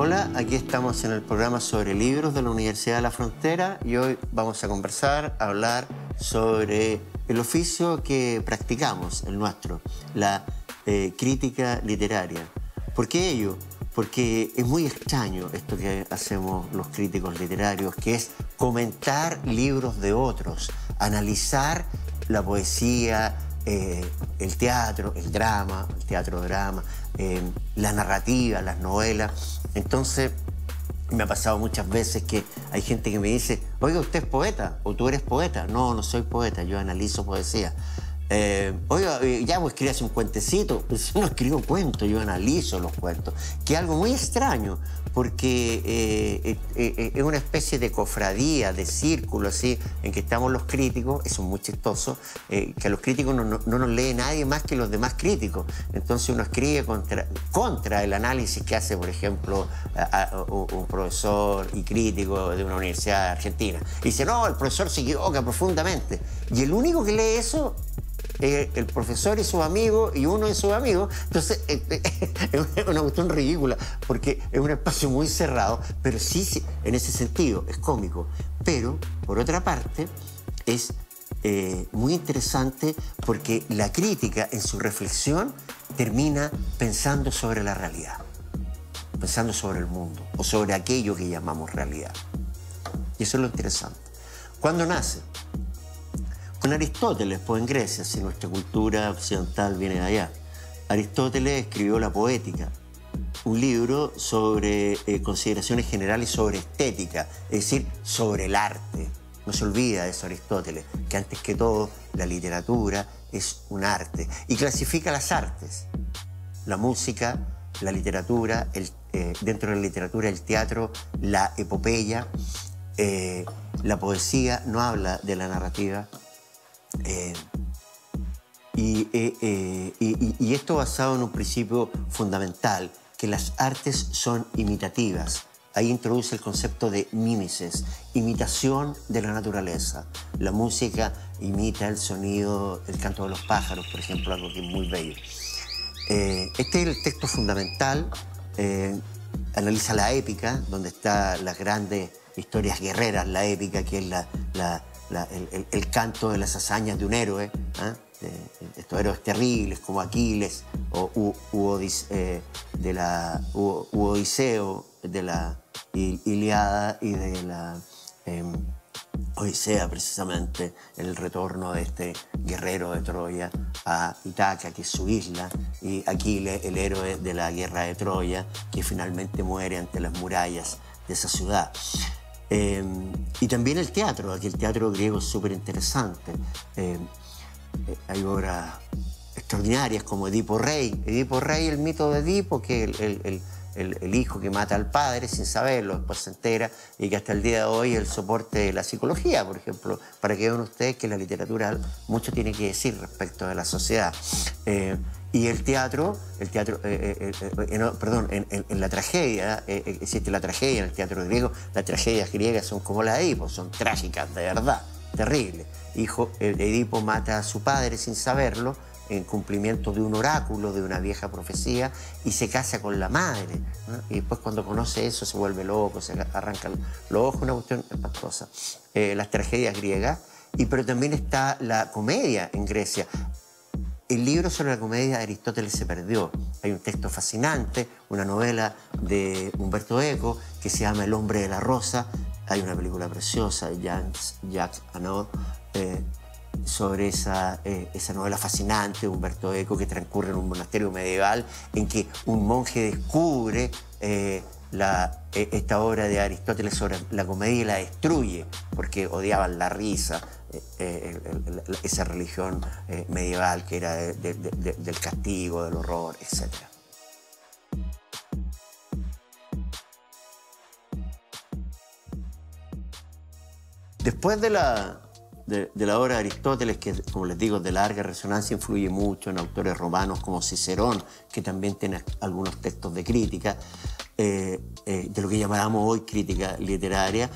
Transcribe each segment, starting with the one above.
Hola, aquí estamos en el programa sobre libros de la Universidad de la Frontera y hoy vamos a conversar, a hablar sobre el oficio que practicamos, el nuestro, la crítica literaria. ¿Por qué ello? Porque es muy extraño esto que hacemos los críticos literarios, que es comentar libros de otros, analizar la poesía, el teatro, el drama, el teatro-drama, la narrativa, las novelas. Entonces, me ha pasado muchas veces que hay gente que me dice: oiga, ¿usted es poeta? ¿O tú eres poeta? No, no soy poeta, yo analizo poesía. Oiga, ya vos escribías un cuentecito. Pues no escribo cuentos, yo analizo los cuentos. Que es algo muy extraño, porque es una especie de cofradía, de círculo, así, en que estamos los críticos. Eso es muy chistoso, que a los críticos no nos lee nadie más que los demás críticos. Entonces uno escribe contra el análisis que hace, por ejemplo, un profesor y crítico de una universidad argentina. Y dice: no, el profesor se equivoca profundamente. Y el único que lee eso el profesor y sus amigos, y uno de sus amigos. Entonces es una cuestión ridícula, porque es un espacio muy cerrado, pero sí, en ese sentido es cómico. Pero, por otra parte, es muy interesante porque la crítica, en su reflexión, termina pensando sobre la realidad, pensando sobre el mundo, o sobre aquello que llamamos realidad. Y eso es lo interesante. ¿Cuándo nace? Con Aristóteles, pues en Grecia, si nuestra cultura occidental viene de allá. Aristóteles escribió La Poética, un libro sobre consideraciones generales sobre estética, es decir, sobre el arte. No se olvida de eso Aristóteles, que antes que todo la literatura es un arte. Y clasifica las artes: la música, la literatura, dentro de la literatura el teatro, la epopeya, la poesía. No habla de la narrativa. Y esto basado en un principio fundamental, que las artes son imitativas. Ahí introduce el concepto de mímesis, imitación de la naturaleza. La música imita el sonido, el canto de los pájaros, por ejemplo, algo que es muy bello. Este es el texto fundamental. Analiza la épica, donde están las grandes historias guerreras, la épica, que es el canto de las hazañas de un héroe, estos héroes terribles como Aquiles o Odiseo de la Ilíada, y de la Odisea, precisamente, el retorno de este guerrero de Troya a Ítaca, que es su isla, y Aquiles, el héroe de la guerra de Troya, que finalmente muere ante las murallas de esa ciudad. Y también el teatro, aquí el teatro griego es súper interesante. Hay obras extraordinarias como Edipo Rey. Edipo Rey, el mito de Edipo, que el hijo que mata al padre sin saberlo, después se entera, y que hasta el día de hoy es el soporte de la psicología, por ejemplo, para que vean ustedes que la literatura mucho tiene que decir respecto de la sociedad. Y el teatro, en la tragedia, existe la tragedia en el teatro griego. Las tragedias griegas son como la de Edipo, son trágicas, de verdad, terribles. Edipo mata a su padre sin saberlo, en cumplimiento de un oráculo, de una vieja profecía, y se casa con la madre, ¿no? Y después, cuando conoce eso, se vuelve loco, se arranca los ojos, una cuestión espantosa. Las tragedias griegas, pero también está la comedia en Grecia. El libro sobre la comedia de Aristóteles se perdió. Hay un texto fascinante, una novela de Umberto Eco que se llama El hombre de la rosa. Hay una película preciosa de Jacques Annaud sobre esa novela fascinante de Umberto Eco, que transcurre en un monasterio medieval en que un monje descubre esta obra de Aristóteles sobre la comedia y la destruye porque odiaban la risa, esa religión medieval que era del castigo, del horror, etc. Después de la obra de Aristóteles, que, como les digo, de larga resonancia, influye mucho en autores romanos como Cicerón, que también tiene algunos textos de crítica, de lo que llamamos hoy crítica literaria.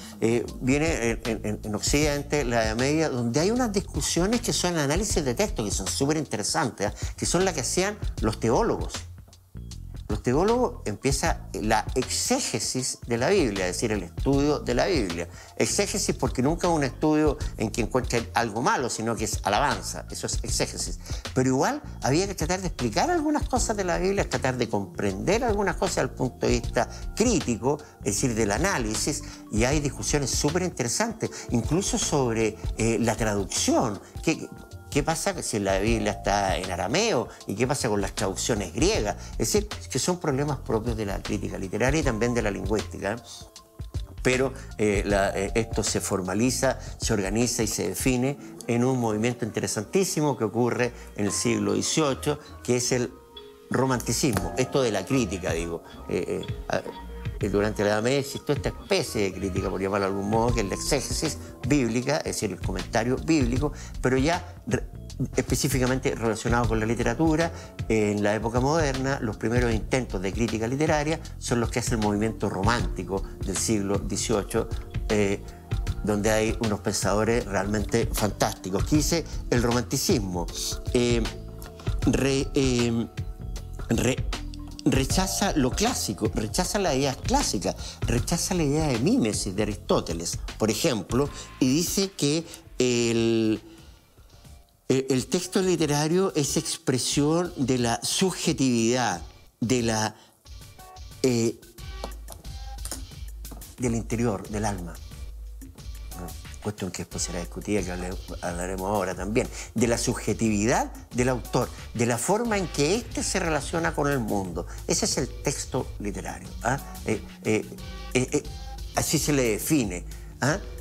Viene en Occidente, la Edad Media, donde hay unas discusiones que son análisis de texto, que son súper interesantes, que son las que hacían los teólogos. Los teólogo empieza la exégesis de la Biblia, es decir, el estudio de la Biblia. Exégesis porque nunca es un estudio en que encuentren algo malo, sino que es alabanza, eso es exégesis. Pero igual había que tratar de explicar algunas cosas de la Biblia, tratar de comprender algunas cosas desde el punto de vista crítico, es decir, del análisis, y hay discusiones súper interesantes, incluso sobre la traducción. ¿Qué pasa si la Biblia está en arameo? ¿Y qué pasa con las traducciones griegas? Es decir, que son problemas propios de la crítica literaria y también de la lingüística. Pero esto se formaliza, se organiza y se define en un movimiento interesantísimo que ocurre en el siglo XVIII, que es el romanticismo. Esto de la crítica, digo. Durante la Edad Media existió esta especie de crítica, por llamarlo de algún modo, que es la exégesis bíblica, es decir, el comentario bíblico, pero ya específicamente relacionado con la literatura. En la época moderna, los primeros intentos de crítica literaria son los que hace el movimiento romántico del siglo XVIII, donde hay unos pensadores realmente fantásticos. ¿Qué dice el romanticismo? Rechaza lo clásico, rechaza las ideas clásicas, rechaza la idea de mímesis de Aristóteles, por ejemplo, y dice que el texto literario es expresión de la subjetividad, del interior, del alma. Cuestión que después será discutida, que hablaremos ahora también, de la subjetividad del autor, de la forma en que éste se relaciona con el mundo. Ese es el texto literario. Así se le define.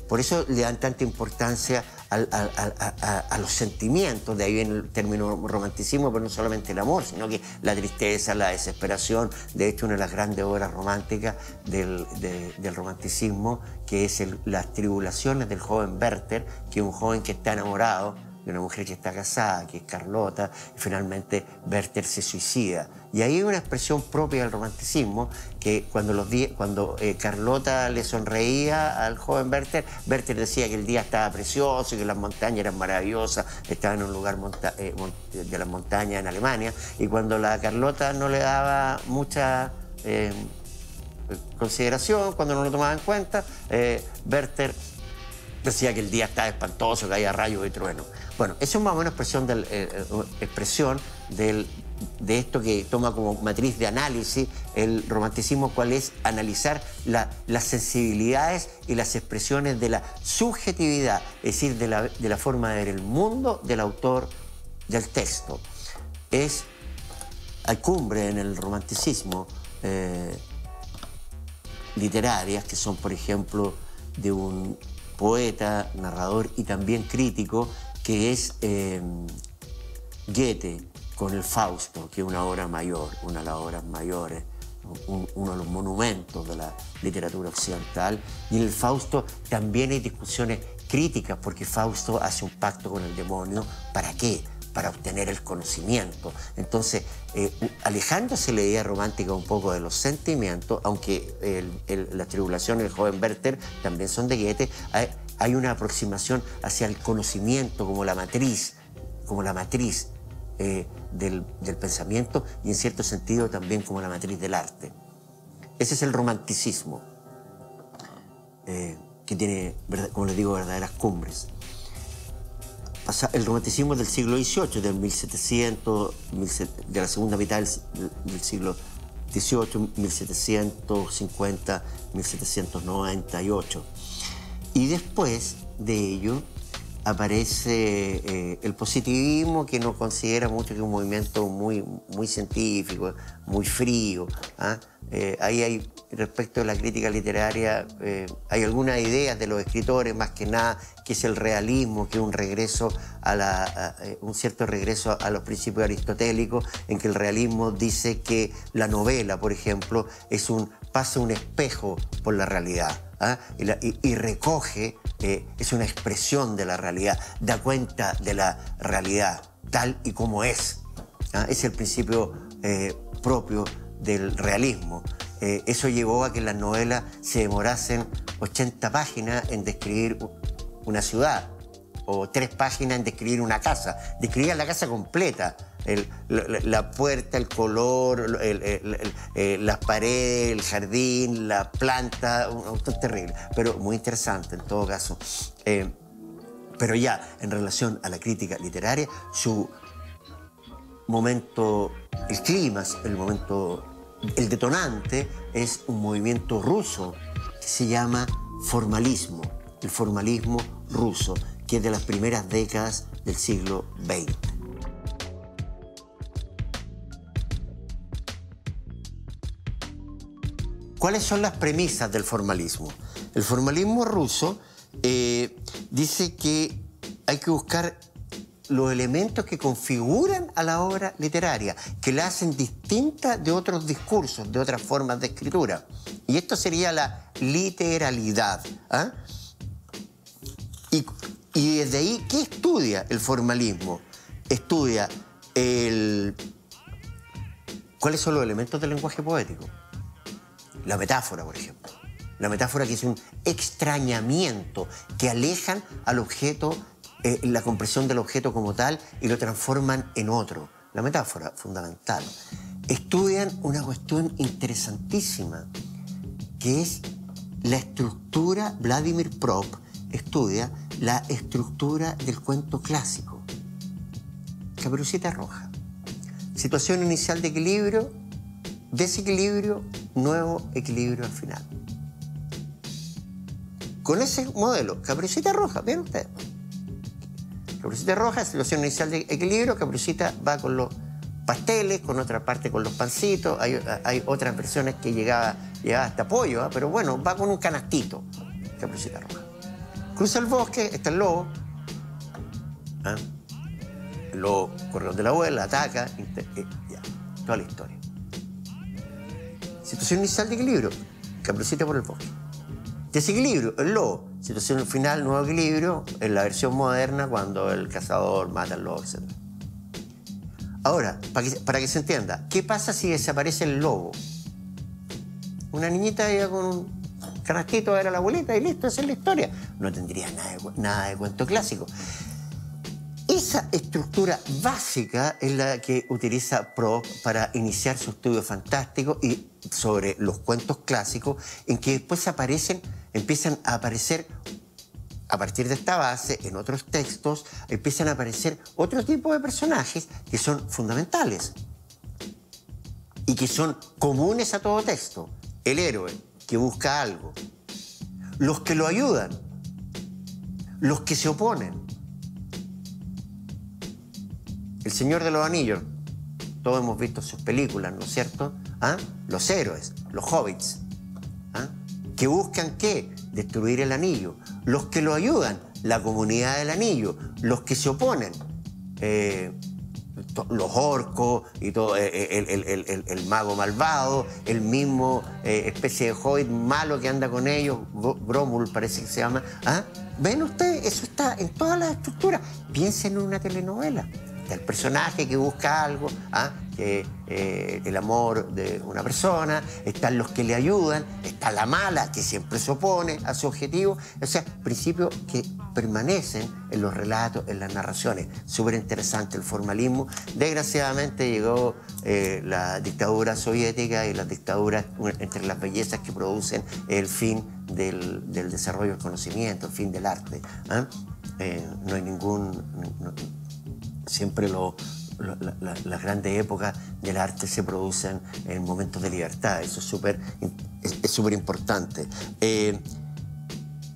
Por eso le dan tanta importancia a los sentimientos. De ahí viene el término romanticismo, pero no solamente el amor, sino que la tristeza, la desesperación. De hecho, una de las grandes obras románticas del romanticismo, que es las tribulaciones del joven Werther, que es un joven que está enamorado de una mujer que está casada, que es Carlota, y finalmente Werther se suicida. Y ahí hay una expresión propia del romanticismo, que cuando Carlota le sonreía al joven Werther, Werther decía que el día estaba precioso y que las montañas eran maravillosas, estaba en un lugar de las montañas en Alemania, y cuando la Carlota no le daba mucha consideración, cuando no lo tomaba en cuenta, Werther decía que el día estaba espantoso, que había rayos y truenos. Bueno, eso es más o menos expresión de esto que toma como matriz de análisis el romanticismo, cuál es analizar las sensibilidades y las expresiones de la subjetividad, es decir, de la forma de ver el mundo del autor del texto. Hay cumbre en el romanticismo literarias que son, por ejemplo, de un poeta, narrador y también crítico, que es Goethe, con el Fausto, que es una obra mayor, una de las obras mayores, uno de los monumentos de la literatura occidental. Y en el Fausto también hay discusiones críticas, porque Fausto hace un pacto con el demonio. ¿Para qué? Para obtener el conocimiento. Entonces, alejándose la idea romántica un poco de los sentimientos, aunque las tribulaciones del joven Werther también son de Goethe, hay una aproximación hacia el conocimiento como la matriz del pensamiento, y en cierto sentido también como la matriz del arte. Ese es el romanticismo, que tiene, como les digo, verdaderas cumbres. El romanticismo del siglo XVIII, del 1700, de la segunda mitad del siglo XVIII, 1750, 1798. Y después de ello aparece el positivismo, que no considera mucho, que es un movimiento muy científico, muy frío. Ahí hay, respecto de la crítica literaria, hay algunas ideas de los escritores, más que nada, que es el realismo, que es un regreso un cierto regreso a los principios aristotélicos, en que el realismo dice que la novela, por ejemplo, pasa un espejo por la realidad. Y recoge, es una expresión de la realidad, da cuenta de la realidad tal y como es. Es el principio propio del realismo. Eso llevó a que las novelas se demorasen 80 páginas en describir una ciudad, o 3 páginas en describir una casa. Describían la casa completa, La puerta, el color, las paredes, el jardín, la planta, es terrible, pero muy interesante en todo caso. Pero ya, en relación a la crítica literaria, su momento, el clímax, el detonante es un movimiento ruso que se llama formalismo, el formalismo ruso, que es de las primeras décadas del siglo XX. ¿Cuáles son las premisas del formalismo? El formalismo ruso dice que hay que buscar los elementos que configuran a la obra literaria, que la hacen distinta de otros discursos, de otras formas de escritura. Y esto sería la literalidad. ¿Ah? Y desde ahí, ¿qué estudia el formalismo? Estudia cuáles son los elementos del lenguaje poético. La metáfora, por ejemplo. La metáfora, que es un extrañamiento, que alejan al objeto, la comprensión del objeto como tal, y lo transforman en otro. La metáfora, fundamental. Estudian una cuestión interesantísima, que es la estructura. Vladimir Prop estudia la estructura del cuento clásico. Caperucita Roja. Situación inicial de equilibrio, desequilibrio, nuevo equilibrio al final. Con ese modelo, Caperucita Roja, ¿ven ustedes? Caperucita Roja, situación inicial de equilibrio, Caperucita va con los pasteles, con otra parte con los pancitos, hay otras versiones que llegaba hasta pollo, ¿eh? Pero bueno, va con un canastito, Caperucita Roja. Cruza el bosque, está el lobo. ¿Ah? El lobo corre donde la abuela, ataca, ya, toda la historia. Situación inicial de equilibrio, Caperucita por el bosque. Desequilibrio, el lobo. Situación final, nuevo equilibrio, en la versión moderna, cuando el cazador mata al lobo, etc. Ahora, para que se entienda, ¿qué pasa si desaparece el lobo? Una niñita iba con un canastito a ver a la abuelita y listo, esa es la historia. No tendría nada de cuento clásico. Esa estructura básica es la que utiliza Prop para iniciar su estudio fantástico y sobre los cuentos clásicos, en que después empiezan a aparecer, a partir de esta base, en otros textos, empiezan a aparecer otro tipo de personajes que son fundamentales y que son comunes a todo texto. El héroe que busca algo, los que lo ayudan, los que se oponen. El Señor de los Anillos, todos hemos visto sus películas, ¿no es cierto? ¿Ah? Los héroes, los hobbits, ¿ah? Que buscan ¿qué? Destruir el anillo. Los que lo ayudan, la comunidad del anillo. Los que se oponen, los orcos y todo, el mago malvado, el mismo especie de hobbit malo que anda con ellos, Gromul parece que se llama. ¿Ah? ¿Ven ustedes? Eso está en todas las estructuras. Piensen en una telenovela. Está el personaje que busca algo, ¿ah? El amor de una persona, están los que le ayudan, está la mala que siempre se opone a su objetivo. O sea, principios que permanecen en los relatos, en las narraciones. Súper interesante el formalismo. Desgraciadamente llegó la dictadura soviética y las dictaduras, entre las bellezas que producen el fin del desarrollo del conocimiento, el fin del arte. ¿Ah? No hay siempre las grandes épocas del arte se producen en momentos de libertad. Eso es súper importante.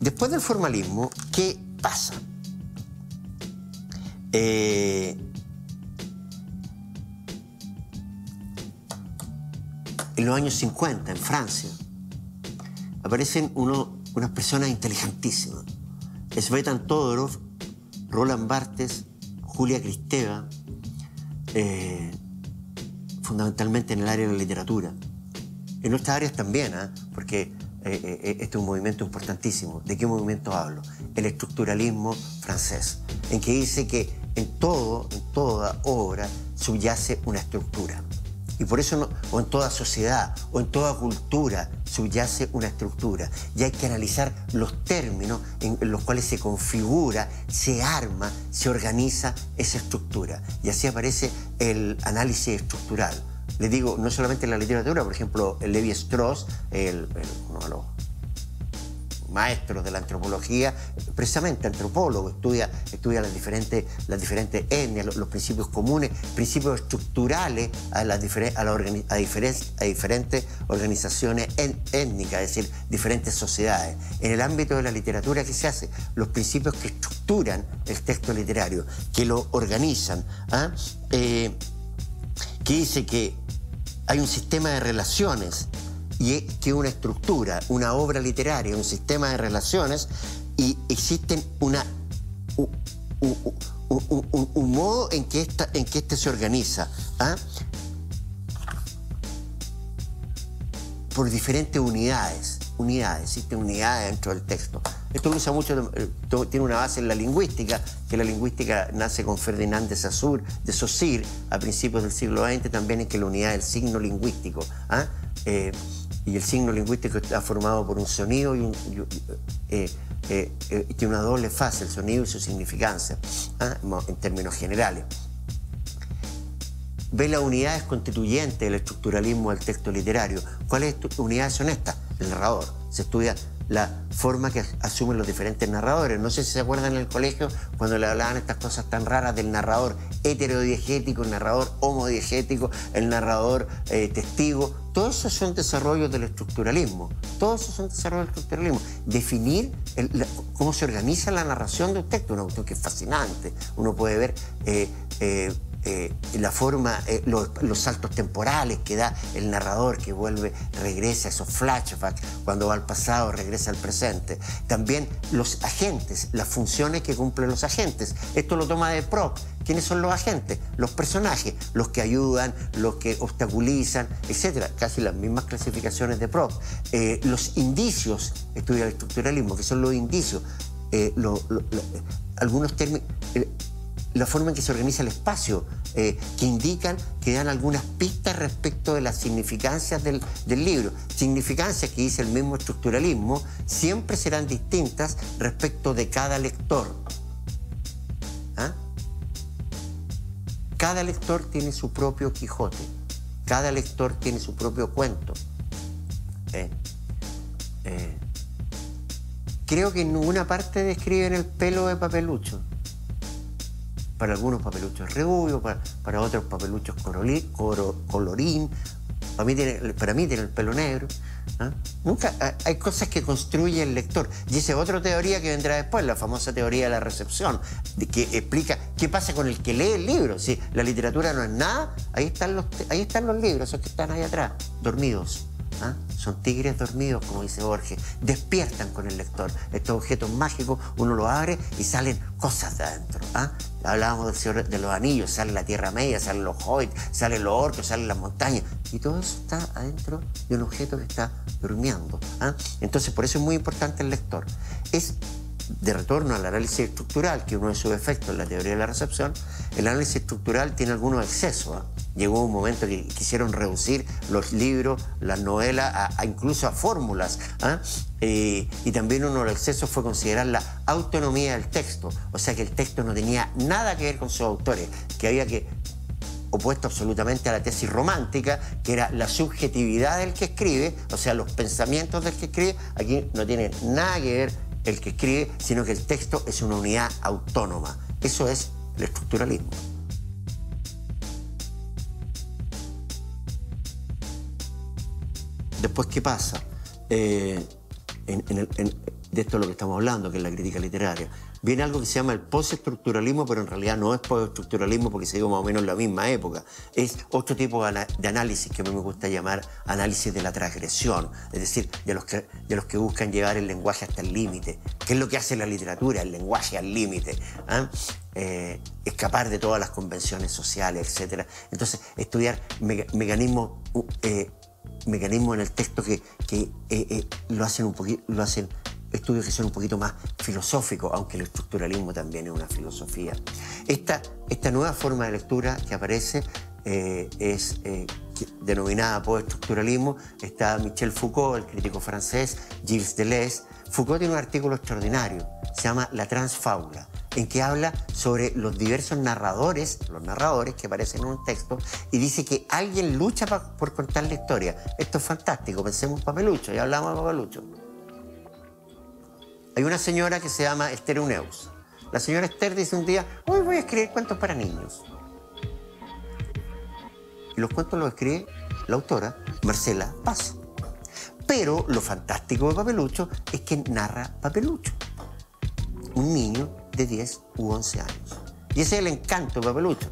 Después del formalismo, ¿qué pasa? En los años 50, en Francia, aparecen unas personas inteligentísimas. Svetan Todorov, Roland Barthes, Julia Kristeva, fundamentalmente en el área de la literatura. En otras áreas también, porque este es un movimiento importantísimo. ¿De qué movimiento hablo? El estructuralismo francés, en que dice que en toda obra subyace una estructura. Y por eso, o en toda sociedad, o en toda cultura, subyace una estructura. Y hay que analizar los términos en los cuales se configura, se arma, se organiza esa estructura. Y así aparece el análisis estructural. Les digo, no solamente en la literatura, por ejemplo, Levi-Strauss, uno de los maestros de la antropología, precisamente antropólogo, estudia las diferentes etnias, los principios comunes, principios estructurales a diferentes organizaciones étnicas, es decir, diferentes sociedades. En el ámbito de la literatura, ¿qué se hace? Los principios que estructuran el texto literario, que lo organizan, que dice que hay un sistema de relaciones y que una estructura, una obra literaria, un sistema de relaciones, y existen un modo en que este se organiza por diferentes unidades. Existen unidades dentro del texto. Esto lo usa mucho, tiene una base en la lingüística, que la lingüística nace con Ferdinand de Saussure a principios del siglo XX, también en que la unidad del signo lingüístico. Y el signo lingüístico está formado por un sonido y tiene una doble fase, el sonido y su significancia, en términos generales. Ve las unidades constituyentes del estructuralismo del texto literario. ¿Cuáles unidades son estas? El narrador. Se estudia la forma que asumen los diferentes narradores. No sé si se acuerdan en el colegio cuando le hablaban estas cosas tan raras del narrador heterodiegético, el narrador homodiegético, el narrador testigo. Todos esos son desarrollos del estructuralismo. Definir cómo se organiza la narración de un texto, una cuestión que es fascinante. Uno puede ver la forma, los saltos temporales que da el narrador, que regresa a esos flashbacks, cuando va al pasado, regresa al presente. También los agentes, las funciones que cumplen los agentes. Esto lo toma de Proust. ¿Quiénes son los agentes? Los personajes, los que ayudan, los que obstaculizan, etc. Casi las mismas clasificaciones de Proust. Los indicios, estudia el estructuralismo, que son los indicios. Algunos términos... la forma en que se organiza el espacio, que indican, que dan algunas pistas respecto de las significancias del libro. Significancias que dice el mismo estructuralismo, siempre serán distintas respecto de cada lector. Cada lector tiene su propio Quijote, cada lector tiene su propio cuento. Creo que en ninguna parte describen el pelo de Papelucho. Para algunos Papelucho es rubio, para otros Papelucho es colorín. Para mí tiene el pelo negro. Nunca hay cosas que construye el lector. Y esa es otra teoría que vendrá después, la famosa teoría de la recepción, que explica qué pasa con el que lee el libro. Si la literatura no es nada, ahí están los libros, esos que están ahí atrás, dormidos. Son tigres dormidos, como dice Borges. Despiertan con el lector. Estos objetos mágicos, uno los abre y salen cosas de adentro. Hablábamos del Señor de los Anillos, sale la Tierra Media, salen los hobbits, salen los orcos, salen las montañas. Y todo eso está adentro de un objeto que está durmiendo. Entonces, por eso es muy importante el lector. Es, de retorno al análisis estructural, que uno de sus efectos en la teoría de la recepción, el análisis estructural tiene algunos excesos. Llegó un momento que quisieron reducir los libros, las novelas, incluso a fórmulas. Y también uno de los excesos fue considerar la autonomía del texto. O sea, que el texto no tenía nada que ver con sus autores, que había que, opuesto absolutamente a la tesis romántica, que era la subjetividad del que escribe, o sea, los pensamientos del que escribe. Aquí no tiene nada que ver el que escribe, sino que el texto es una unidad autónoma. Eso es el estructuralismo. Después, ¿qué pasa? De esto es lo que estamos hablando, que es la crítica literaria. Viene algo que se llama el postestructuralismo, pero en realidad no es postestructuralismo porque se dio más o menos en la misma época. Es otro tipo de análisis que a mí me gusta llamar análisis de la transgresión, es decir, de los que buscan llevar el lenguaje hasta el límite. ¿Qué es lo que hace la literatura? El lenguaje al límite. Escapar de todas las convenciones sociales, etc. Entonces, estudiar mecanismos en el texto que lo hacen estudios que son un poquito más filosóficos, aunque el estructuralismo también es una filosofía. Esta nueva forma de lectura que aparece denominada postestructuralismo, está Michel Foucault, el crítico francés, Gilles Deleuze. Foucault tiene un artículo extraordinario, se llama La Transfábula, en que habla sobre los diversos narradores, los narradores que aparecen en un texto, y dice que alguien lucha por contar la historia. Esto es fantástico, pensemos en Papelucho, ya hablamos de Papelucho. Hay una señora que se llama Esther Euneus. La señora Esther dice un día, hoy voy a escribir cuentos para niños. Y los cuentos los escribe la autora Marcela Paz. Pero lo fantástico de Papelucho es que narra Papelucho, un niño de 10 u 11 años. Y ese es el encanto de Papelucho.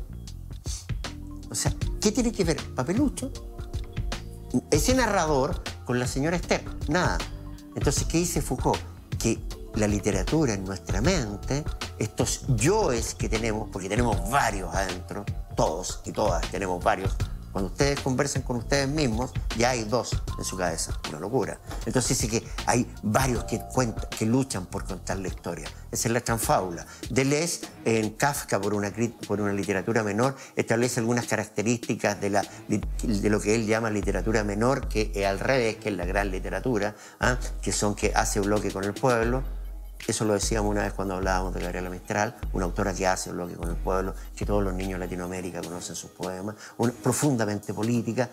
O sea, ¿qué tiene que ver Papelucho, ese narrador, con la señora Esther? Nada. Entonces, ¿qué dice Foucault? Que la literatura en nuestra mente, estos yoes que tenemos, porque tenemos varios adentro, todos y todas tenemos varios. Cuando ustedes conversan con ustedes mismos, ya hay dos en su cabeza. Una locura. Entonces dice que hay varios que luchan por contar la historia. Esa es la transfábula. Deleuze, en Kafka, por una literatura menor, establece algunas características de lo que él llama literatura menor, que es al revés, que es la gran literatura, que son que hace bloque con el pueblo. Eso lo decíamos una vez cuando hablábamos de Gabriela Mistral, una autora que hace bloque con el pueblo, que todos los niños de Latinoamérica conocen sus poemas, profundamente política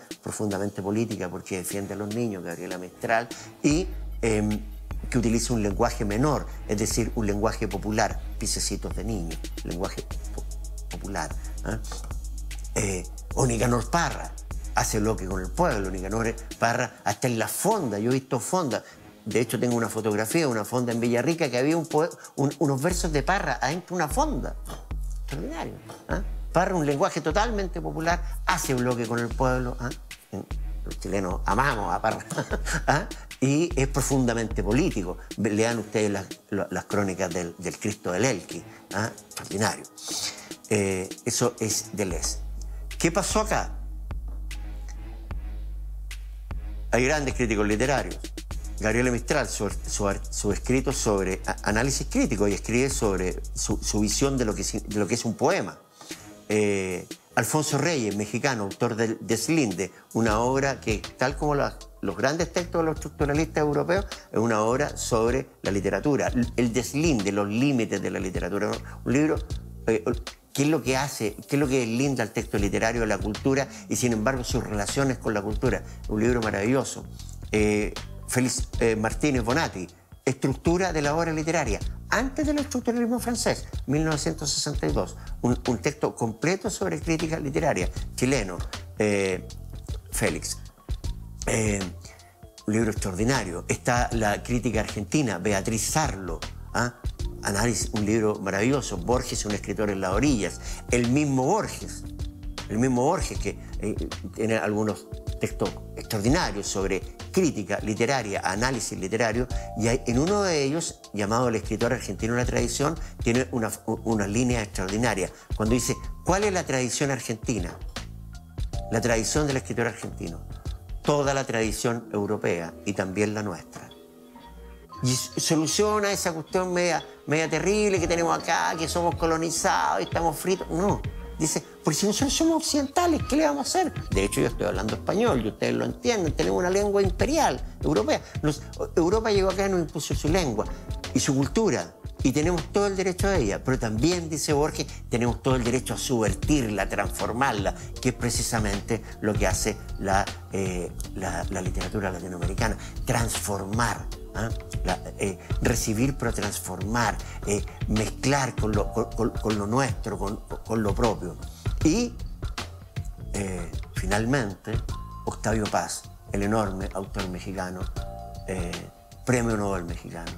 porque defiende a los niños, Gabriela Mistral, y que utiliza un lenguaje menor, es decir, un lenguaje popular, pisecitos de niños, lenguaje popular. O Nicanor Parra hace bloque con el pueblo, Nicanor Parra, hasta en la fonda, yo he visto fondas. De hecho, tengo una fotografía de una fonda en Villarrica que había unos versos de Parra adentro de una fonda. Extraordinario. Parra, un lenguaje totalmente popular, hace bloque con el pueblo. Los chilenos amamos a Parra. Y es profundamente político. Lean ustedes las crónicas del Cristo del Elqui. Extraordinario. Eso es Deleuze. ¿Qué pasó acá? Hay grandes críticos literarios. Gabriela Mistral, su escrito sobre análisis crítico, y escribe sobre su visión de lo que es un poema. Alfonso Reyes, mexicano, autor del Deslinde, una obra que, tal como los grandes textos de los estructuralistas europeos, es una obra sobre la literatura. El deslinde, los límites de la literatura. Un libro, ¿qué es lo que hace? ¿Qué es lo que deslinda el texto literario de la cultura y, sin embargo, sus relaciones con la cultura? Un libro maravilloso. Félix Martínez Bonatti, Estructura de la obra literaria, antes del estructuralismo francés, 1962. Un texto completo sobre crítica literaria, chileno, Félix. Un libro extraordinario. Está la crítica argentina, Beatriz Sarlo, Análisis, un libro maravilloso. Borges, un escritor en las orillas. El mismo Borges que tiene algunos textos extraordinarios sobre crítica literaria, análisis literario, y en uno de ellos, llamado El escritor argentino en la tradición, tiene una línea extraordinaria. Cuando dice, ¿cuál es la tradición argentina? La tradición del escritor argentino. Toda la tradición europea y también la nuestra. Y soluciona esa cuestión media terrible que tenemos acá, que somos colonizados y estamos fritos. No. Dice, porque si nosotros somos occidentales, ¿qué le vamos a hacer? De hecho, yo estoy hablando español y ustedes lo entienden, tenemos una lengua imperial europea. Europa llegó acá y nos impuso su lengua y su cultura, y tenemos todo el derecho a ella, pero también, dice Borges, tenemos todo el derecho a subvertirla, a transformarla, que es precisamente lo que hace la literatura latinoamericana, transformar. Recibir pero transformar, mezclar con lo nuestro, con lo propio. Y finalmente, Octavio Paz, el enorme autor mexicano, Premio Nobel mexicano,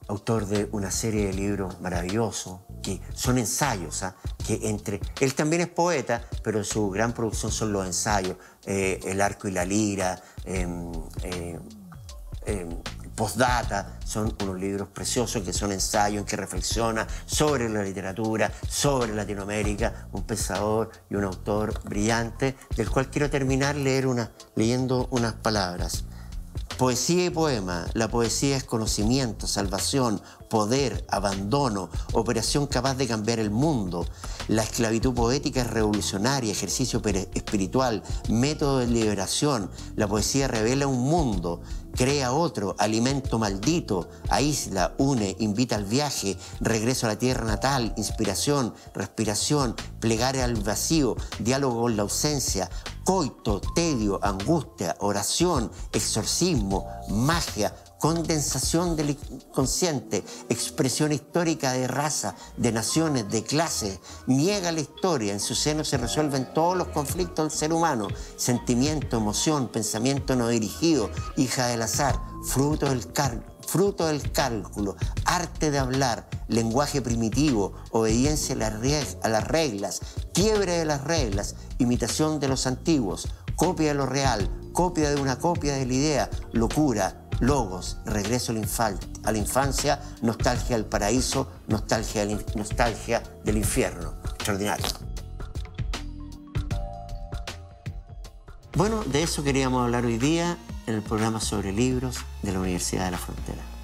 autor de una serie de libros maravillosos que son ensayos, él también es poeta, pero su gran producción son los ensayos, El arco y la lira, Postdata, son unos libros preciosos que son ensayos en que reflexiona sobre la literatura, sobre Latinoamérica, un pensador y un autor brillante, del cual quiero terminar leyendo unas palabras. Poesía y poema. La poesía es conocimiento, salvación, poder, abandono, operación capaz de cambiar el mundo. La esclavitud poética es revolucionaria, ejercicio espiritual, método de liberación. La poesía revela un mundo, crea otro, alimento maldito, aísla, une, invita al viaje, regreso a la tierra natal, inspiración, respiración, plegaria al vacío, diálogo con la ausencia, coito, tedio, angustia, oración, exorcismo, magia, condensación del inconsciente, expresión histórica de raza, de naciones, de clases, niega la historia, en su seno se resuelven todos los conflictos del ser humano, sentimiento, emoción, pensamiento no dirigido, hija del azar, fruto del cálculo, arte de hablar, lenguaje primitivo, obediencia a las reglas, quiebre de las reglas, imitación de los antiguos, copia de lo real, copia de una copia de la idea, locura, logos, regreso a la infancia, nostalgia del paraíso, nostalgia del infierno. Extraordinario. Bueno, de eso queríamos hablar hoy día en el programa sobre libros de la Universidad de la Frontera.